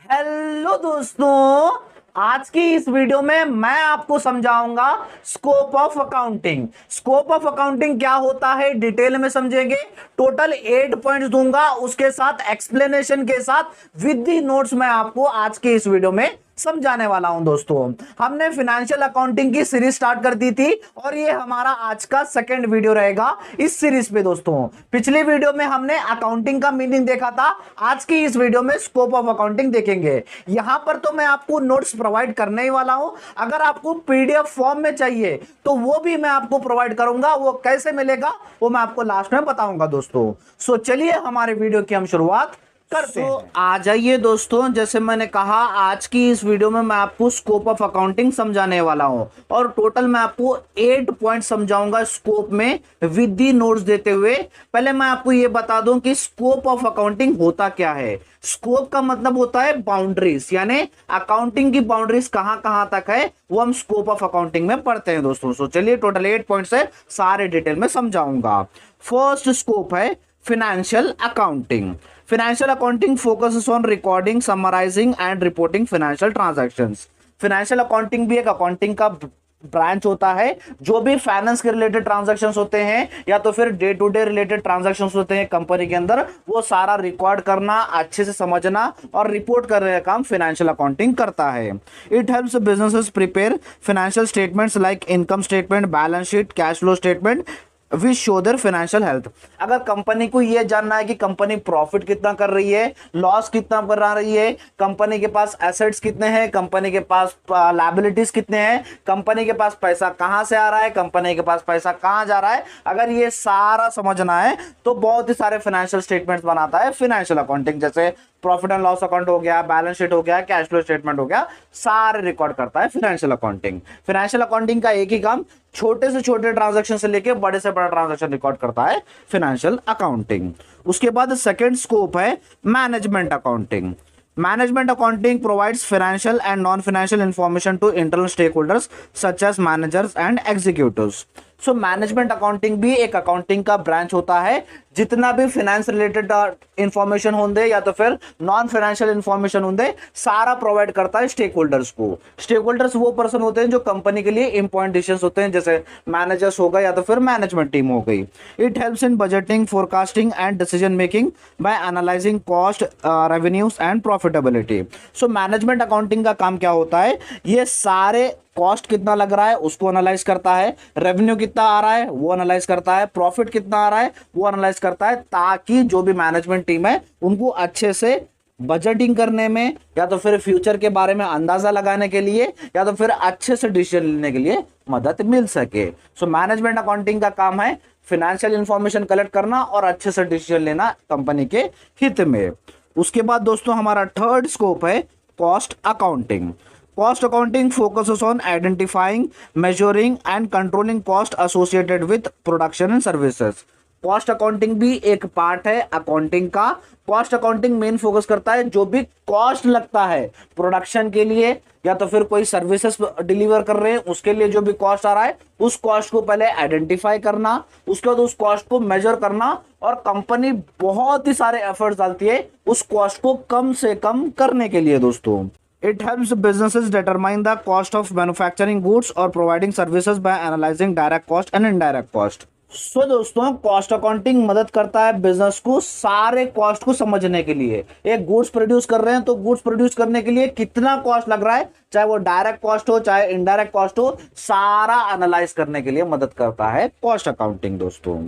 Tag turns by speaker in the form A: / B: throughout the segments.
A: Hello दोस्तों, आज की इस वीडियो में मैं आपको समझाऊंगा scope of accounting. Scope of accounting क्या होता है डिटेल में समझेंगे। टोटल 8 पॉइंट्स दूंगा, उसके साथ एक्सप्लेनेशन के साथ विद दी नोट्स मैं आपको आज के इस वीडियो में समझाने वाला हूं। दोस्तों, हमने फाइनेंशियल अकाउंटिंग की सीरीज स्टार्ट कर दी थी और ये हमारा आज का सेकंड वीडियो रहेगा इस सीरीज पे। दोस्तों, पिछली वीडियो में हमने अकाउंटिंग का मीनिंग देखा था, आज की इस वीडियो में स्कोप ऑफ अकाउंटिंग देखेंगे। यहां पर तो मैं आपको नोट्स प्रोवाइड करने ही वाला हूं, अगर आपको पीडीएफ फॉर्म में चाहिए तो वो भी मैं आपको प्रोवाइड करूंगा। वो कैसे मिलेगा वो मैं आपको लास्ट में बताऊंगा। दोस्तों, सो चलिए हमारे वीडियो की हम शुरुआत करते हैं। आ जाइए दोस्तों, जैसे मैंने कहा आज की इस वीडियो में मैं आपको स्कोप ऑफ अकाउंटिंग समझाने वाला हूं और टोटल मैं आपको 8 पॉइंट समझाऊंगा स्कोप में विद दी नोट्स देते हुए। पहले मैं आपको यह बता दूं कि स्कोप ऑफ अकाउंटिंग होता क्या है। स्कोप का मतलब होता है बाउंड्रीज, यानी अकाउंटिंग की बाउंड्रीज कहां कहां तक है वो हम स्कोप ऑफ अकाउंटिंग में पढ़ते हैं। दोस्तों, सो चलिए टोटल 8 पॉइंट्स है, सारे डिटेल में समझाऊंगा। फर्स्ट स्कोप है financial accounting. Financial accounting focuses on recording, summarizing and reporting financial transactions. Financial accounting भी एक अकाउंटिंग का ब्रांच होता है। जो भी फाइनेंस के रिलेटेड ट्रांजैक्शंस होते हैं या तो फिर day to day related transactions होते हैं कंपनी के अंदर, वो सारा रिकॉर्ड करना, अच्छे से समझना और रिपोर्ट करने का काम फाइनेंशियल अकाउंटिंग करता है। It helps businesses prepare financial statements like income statement, balance sheet, cash flow statement which show their financial health. अगर कंपनी को यह जानना है कि कंपनी प्रॉफिट कितना कर रही है, लॉस कितना कर रही है, कंपनी के पास एसेट्स कितने हैं, कंपनी के पास लायबिलिटीज कितने हैं, कंपनी के पास पैसा कहां से आ रहा है, कंपनी के पास पैसा कहां जा रहा है, अगर ये सारा समझना है तो बहुत ही सारे फाइनेंशियल स्टेटमेंट्स बनाता है फाइनेंशियल अकाउंटिंग। जैसे प्रॉफिट एंड लॉस अकाउंट हो गया, बैलेंस शीट हो गया, कैश फ्लो स्टेटमेंट हो गया, सारे रिकॉर्ड करता है फाइनेंशियल अकाउंटिंग। फाइनेंशियल अकाउंटिंग का एक ही काम, छोटे से छोटे ट्रांजैक्शन से लेके बड़े से बड़ा ट्रांजैक्शन रिकॉर्ड करता है फाइनेंशियल अकाउंटिंग। उसके बाद सेकंड स्कोप है management accounting. Management accounting provides financial and non financial information to internal stake holders such as managers and executives. So management accounting भी एक अकाउंटिंग का ब्रांच होता है। जितना भी फाइनेंस रिलेटेड इंफॉर्मेशन होंगे या तो फिर नॉन फाइनेंशियल इंफॉर्मेशन होंगे, सारा प्रोवाइड करता है स्टेक होल्डर्स को। स्टेक होल्डर्स वो पर्सन होते हैं जो कंपनी के लिए इंपॉर्टेंट डिसीजंस होते हैं, जैसे मैनेजर्स होगा या तो फिर मैनेजमेंट टीम हो गई। It helps in budgeting, forecasting and decision making by analysing cost, revenues and profitability. So management accounting का काम क्या होता है, ये सारे कॉस्ट कितना लग रहा है उसको एनालाइज करता है, रेवेन्यू कितना आ रहा है वो एनालाइज करता है, प्रॉफिट कितना आ रहा है वो एनालाइज करता है, ताकि जो भी मैनेजमेंट टीम है उनको अच्छे से बजटिंग करने में या तो फिर फ्यूचर के बारे में अंदाजा लगाने के लिए या तो फिर अच्छे से डिसीजन लेने के लिए मदद मिल सके। सो मैनेजमेंट अकाउंटिंग का काम है फाइनेंशियल इंफॉर्मेशन कलेक्ट करना और अच्छे से डिसीजन लेना कंपनी के हित में। उसके बाद दोस्तों हमारा थर्ड स्कोप है cost accounting. Cost accounting focuses on identifying, measuring and controlling cost associated with production and services. Cost accounting भी एक पार्ट है अकाउंटिंग का। कॉस्ट अकाउंटिंग मेन फोकस करता है जो भी कॉस्ट लगता है प्रोडक्शन के लिए या तो फिर कोई सर्विसेज डिलीवर कर रहे हैं उसके लिए जो भी कॉस्ट आ रहा है उस कॉस्ट को पहले आइडेंटिफाई करना, उसके बाद उस कॉस्ट को मेजर करना, और कंपनी बहुत ही सारे एफर्ट्स डालती है उस कॉस्ट को कम से कम करने के लिए। दोस्तों, it helps businesses determine the cost of manufacturing goods or providing services by analyzing direct cost and indirect cost. सो दोस्तों, कॉस्ट अकाउंटिंग मदद करता है बिजनेस को सारे कॉस्ट को समझने के लिए। एक गुड्स प्रोड्यूस कर रहे हैं तो गुड्स प्रोड्यूस करने के लिए कितना कॉस्ट लग रहा है, चाहे वो डायरेक्ट कॉस्ट हो चाहे इनडायरेक्ट कॉस्ट हो, सारा एनालाइज करने के लिए मदद करता है कॉस्ट अकाउंटिंग। दोस्तों,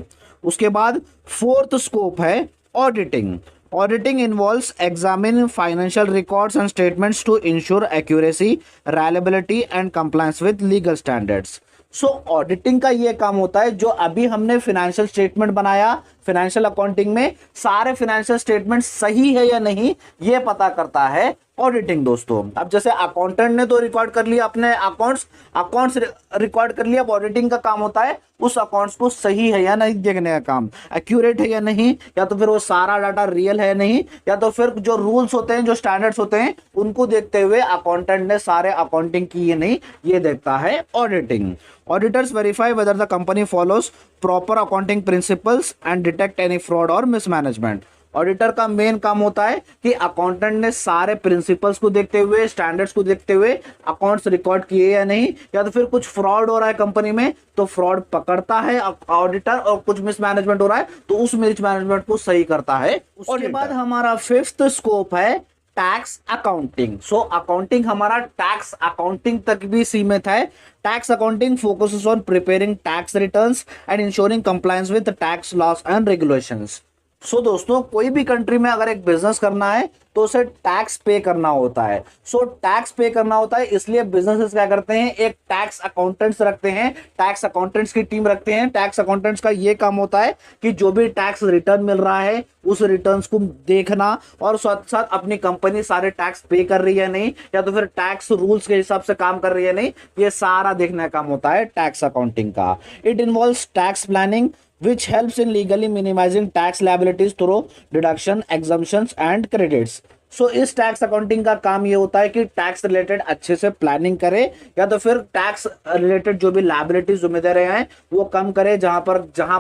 A: उसके बाद फोर्थ स्कोप है auditing. Auditing involves examining financial records and statements to ensure accuracy, reliability and compliance with legal standards. So auditing का ये काम होता है, जो अभी हमने फाइनेंशियल स्टेटमेंट बनाया फाइनेंशियल अकाउंटिंग में, सारे फाइनेंशियल स्टेटमेंट सही है या नहीं ये पता करता है ऑडिटिंग। दोस्तों, अब जैसे अकाउंटेंट ने तो रिकॉर्ड कर लिया अपने अकाउंट्स रिकॉर्ड कर लिया, अब ऑडिटिंग का काम होता है उस अकाउंट्स को सही है या नहीं देखने का काम, एक्यूरेट है या नहीं, या तो फिर वो सारा डाटा रियल है नहीं, या तो फिर जो रूल्स होते हैं जो स्टैंडर्ड्स होते हैं उनको देखते हुए अकाउंटेंट ने सारे अकाउंटिंग की है नहीं, ये देखता है auditing. Auditors verify whether the company follows proper accounting principles and detect any fraud or mismanagement. Auditor का मेन काम होता है कि अकाउंटेंट ने सारे प्रिंसिपल्स को देखते हुए, स्टैंडर्ड्स को देखते हुए अकाउंट्स रिकॉर्ड किए या नहीं, या तो फिर कुछ फ्रॉड हो रहा है कंपनी में तो फ्रॉड पकड़ता है ऑडिटर, और कुछ मिसमैनेजमेंट हो रहा है तो उस मिसमैनेजमेंट को सही करता है। उसके बाद हमारा फिफ्थ स्कोप है टैक्स अकाउंटिंग। सो अकाउंटिंग हमारा टैक्स अकाउंटिंग तक भी सीमित है। Tax accounting focuses on preparing tax returns and ensuring compliance with tax laws and regulations. So दोस्तों, कोई भी कंट्री में अगर एक बिजनेस करना है तो उसे टैक्स पे करना होता है। सो टैक्स पे करना होता है, इसलिए बिजनेसेस क्या करते हैं, एक टैक्स अकाउंटेंट्स रखते हैं, टैक्स अकाउंटेंट्स की टीम रखते हैं। टैक्स अकाउंटेंट्स का ये काम होता है कि जो भी टैक्स रिटर्न मिल रहा है उस रिटर्न्स को देखना, और साथ साथ अपनी कंपनी सारे टैक्स पे कर रही है नहीं, या तो फिर टैक्स रूल्स के हिसाब से काम कर रही है नहीं, ये सारा देखने का काम होता है टैक्स अकाउंटिंग का। It involves tax planning which helps in legally minimizing tax liabilities through deduction, exemptions and credits. सो इस टैक्स अकाउंटिंग का काम ये होता है कि टैक्स रिलेटेड अच्छे से प्लानिंग करे, या तो फिर टैक्स रिलेटेड जो भी लायबिलिटीज जिम्मेदारी हैं वो कम करे। जहां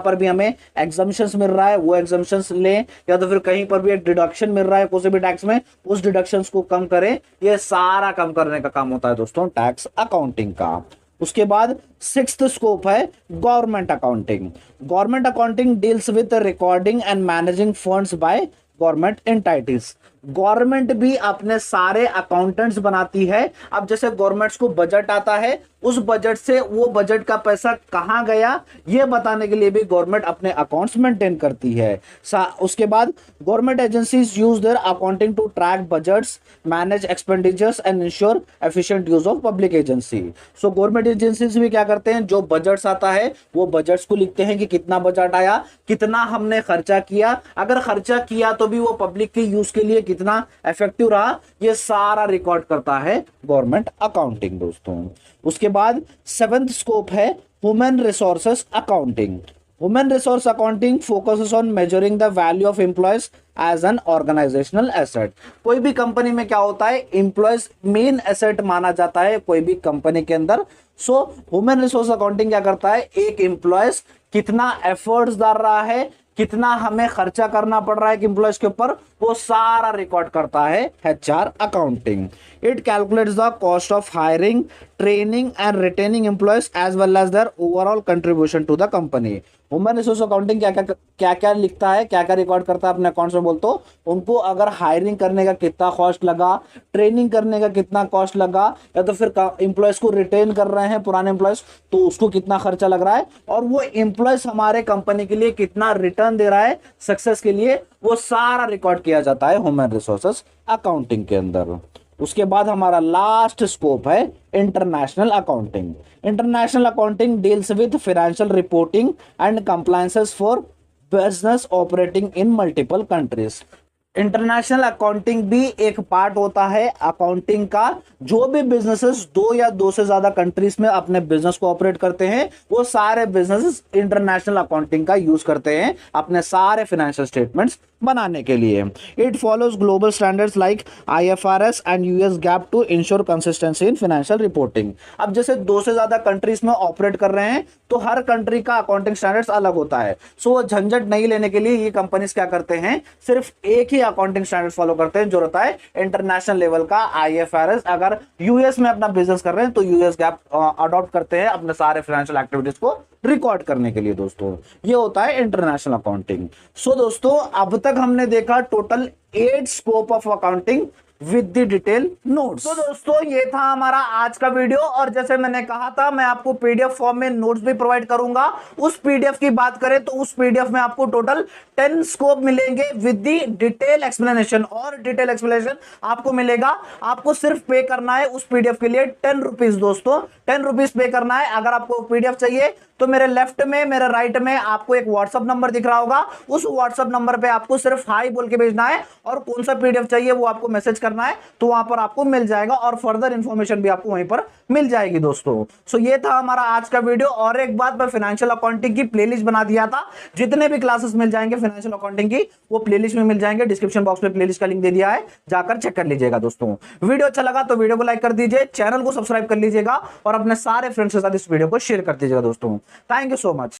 A: पर भी हमें एग्जम्पशंस मिल रहा है वो एग्जम्पशंस ले, या तो फिर कहीं पर भी एक डिडक्शन मिल रहा है किसी भी टैक्स में उस डिडक्शंस को कम करे। ये सारा कम करने का काम होता है दोस्तों टैक्स अकाउंटिंग का। उसके बाद सिक्स्थ स्कोप है government accounting. Government accounting deals with recording and managing funds by government entities. Government भी अपने सारे अकाउंटेंट्स बनाती है। अब जैसे गवर्नमेंट्स को बजट आता है, उस बजट से वो बजट का पैसा कहां गया ये बताने के लिए भी गवर्नमेंट अपने अकाउंट्स मेंटेन करती है। उसके बाद government agencies use their accounting to track budgets, manage expenditures and ensure efficient use of public agency. So government agencies भी क्या करते हैं, जो बजट्स आता है वो बजट्स को लिखते हैं कि कितना बजट आया, कितना हमने खर्चा किया, अगर खर्चा किया तो भी वो पब्लिक के यूज के लिए कितना इफेक्टिव रहा, ये सारा रिकॉर्ड करता है गवर्नमेंट अकाउंटिंग दोस्तों। उसके बाद सेवेंथ स्कोप है human resources accounting. Human resource accounting focuses on measuring the value of employees as an organisational asset. कोई भी कंपनी में क्या होता है, एम्प्लॉयज मेन एसेट माना जाता है कोई भी कंपनी के अंदर। सो ह्यूमन रिसोर्स अकाउंटिंग क्या करता है, एक एम्प्लॉयज कितना एफर्ट्स डाल रहा है, कितना हमें खर्चा करना पड़ रहा है कि एम्प्लॉयज के ऊपर, वो सारा रिकॉर्ड करता है HR accounting. It calculates the cost of hiring, training and retaining employees as well as their overall contribution to the company. Human resource accounting क्या क्या लिखता है, क्या क्या रिकॉर्ड करता है अपने अकाउंट्स में, बोलते हो उनको अगर हायरिंग करने का कितना कॉस्ट लगा, ट्रेनिंग करने का कितना कॉस्ट लगा, या तो फिर एम्प्लॉयज को रिटेन कर रहे हैं पुराने एम्प्लॉयज तो उसको कितना खर्चा लग रहा है, और वो एम्प्लॉयज हमारे कंपनी के लिए कितना रिटर्न दे रहा है सक्सेस के लिए, वो सारा रिकॉर्ड किया जाता है ह्यूमन रिसोर्सेस अकाउंटिंग के अंदर। उसके बाद हमारा लास्ट स्कोप है international accounting. International accounting deals with financial reporting and compliances for business operating in multiple countries. International accounting भी एक पार्ट होता है अकाउंटिंग का। जो भी बिजनेसेस दो या दो से ज्यादा कंट्रीज में अपने बिजनेस को ऑपरेट करते हैं वो सारे बिजनेसेस इंटरनेशनल अकाउंटिंग का यूज करते हैं अपने सारे फाइनेंशियल स्टेटमेंट्स बनाने के लिए। It follows global standards like IFRS and US GAAP to ensure consistency in financial reporting. अब जैसे दो से ज्यादा कंट्रीज में ऑपरेट कर रहे हैं तो हर कंट्री का अकाउंटिंग स्टैंडर्ड्स अलग होता है। सो वो झंझट नहीं लेने के लिए ये कंपनीज क्या करते हैं, सिर्फ एक ही अकाउंटिंग स्टैंडर्ड फॉलो करते हैं जो रहता है इंटरनेशनल लेवल का IFRS। अगर US में अपना बिजनेस कर रहे हैं तो US GAAP अडॉप्ट करते हैं अपने सारे फाइनेंशियल एक्टिविटीज को रिकॉर्ड करने के लिए दोस्तों। ये होता है इंटरनेशनल अकाउंटिंग। सो दोस्तों, अब तक हमने देखा total 8 scope of accounting with the detail notes. तो दोस्तों, ये था हमारा आज का वीडियो, और जैसे मैंने कहा था मैं आपको PDF फॉर्म में नोट्स भी प्रोवाइड करूंगा। उस PDF की बात करें तो उस PDF में आपको टोटल 10 स्कोप मिलेंगे विद द डिटेल एक्सप्लेनेशन, और डिटेल एक्सप्लेनेशन आपको मिलेगा। आपको सिर्फ पे करना है उस PDF के लिए 10 रुपीज दोस्तों, 10 रुपीज पे करना है। अगर आपको PDF चाहिए तो मेरे लेफ्ट में, मेरे राइट में आपको एक व्हाट्सएप नंबर दिख रहा होगा, उस व्हाट्सएप नंबर पे आपको सिर्फ हाई बोल के भेजना है, और कौन सा PDF चाहिए वो आपको मैसेज करना है, तो वहां पर आपको मिल जाएगा, और फर्दर इंफॉर्मेशन भी आपको वहीं पर मिल जाएगी दोस्तों। सो ये था हमारा आज का वीडियो। और एक बात, मैं फाइनेंशियल अकाउंटिंग की प्लेलिस्ट बना दिया था, जितने भी क्लासेस मिल जाएंगे फाइनेंशियल अकाउंटिंग की वो प्लेलिस्ट में मिल जाएंगे। डिस्क्रिप्शन बॉक्स में प्लेलिस्ट का लिंक दे दिया है, जाकर चेक कर लीजिएगा दोस्तों। वीडियो अच्छा लगा तो वीडियो को लाइक कर दीजिए, चैनल को सब्सक्राइब कर लीजिएगा, और अपने सारे फ्रेंड्स के साथ इस वीडियो को शेयर कर दीजिएगा दोस्तों। Thank you so much.